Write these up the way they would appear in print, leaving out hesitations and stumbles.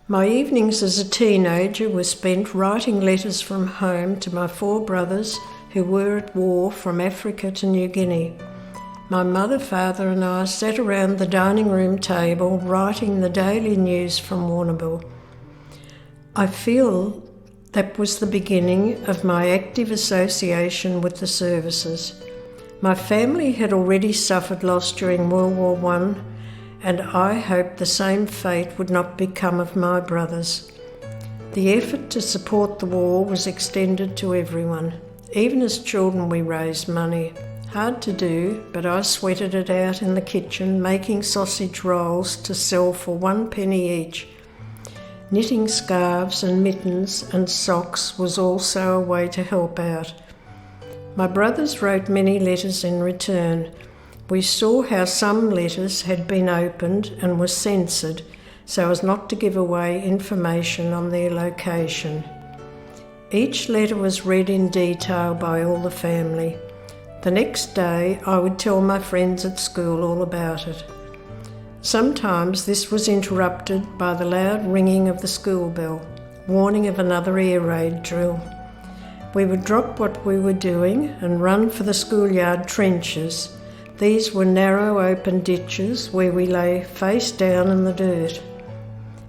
My evenings as a teenager were spent writing letters from home to my 4 brothers who were at war from Africa to New Guinea. My mother, father and I sat around the dining room table writing the daily news from Warrnambool. I feel that was the beginning of my active association with the services. My family had already suffered loss during World War I, and I hoped the same fate would not become of my brothers. The effort to support the war was extended to everyone. Even as children we raised money. Hard to do, but I sweated it out in the kitchen, making sausage rolls to sell for 1 penny each. Knitting scarves and mittens and socks was also a way to help out. My brothers wrote many letters in return. We saw how some letters had been opened and were censored so as not to give away information on their location. Each letter was read in detail by all the family. The next day I would tell my friends at school all about it. Sometimes this was interrupted by the loud ringing of the school bell, warning of another air raid drill. We would drop what we were doing and run for the schoolyard trenches. These were narrow open ditches where we lay face down in the dirt.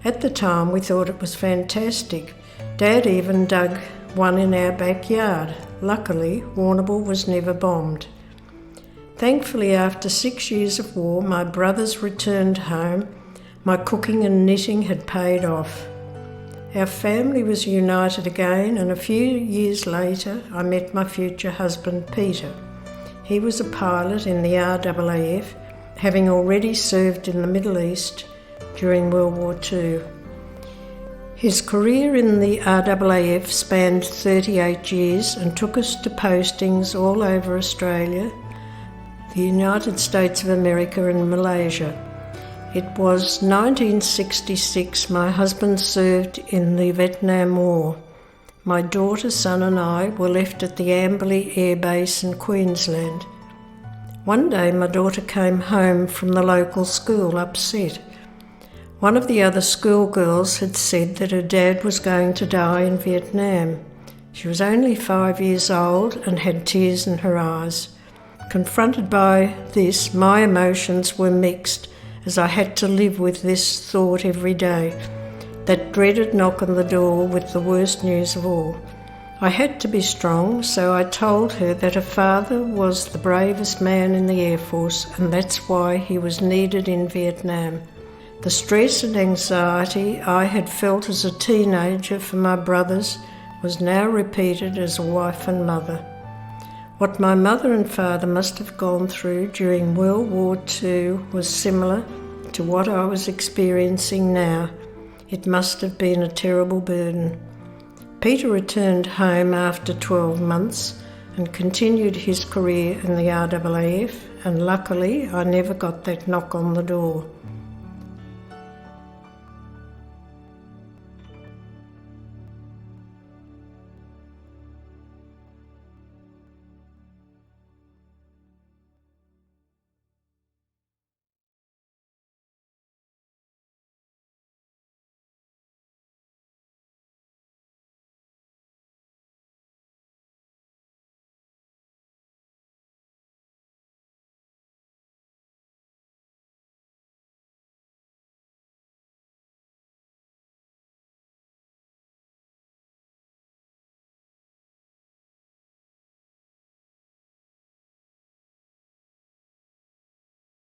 At the time we thought it was fantastic. Dad even dug one in our backyard. Luckily, Warrnambool was never bombed. Thankfully, after 6 years of war, my brothers returned home. My cooking and knitting had paid off. Our family was united again, and a few years later I met my future husband, Peter. He was a pilot in the RAAF, having already served in the Middle East during World War II. His career in the RAAF spanned 38 years and took us to postings all over Australia, the United States of America and Malaysia. It was 1966 my husband served in the Vietnam War. My daughter, son and I were left at the Amberley Air Base in Queensland. One day my daughter came home from the local school upset. One of the other schoolgirls had said that her dad was going to die in Vietnam. She was only 5 years old and had tears in her eyes. Confronted by this, my emotions were mixed as I had to live with this thought every day, that dreaded knock on the door with the worst news of all. I had to be strong, so I told her that her father was the bravest man in the Air Force and that's why he was needed in Vietnam. The stress and anxiety I had felt as a teenager for my brothers was now repeated as a wife and mother. What my mother and father must have gone through during World War II was similar to what I was experiencing now. It must have been a terrible burden. Peter returned home after 12 months and continued his career in the RAAF, and luckily I never got that knock on the door.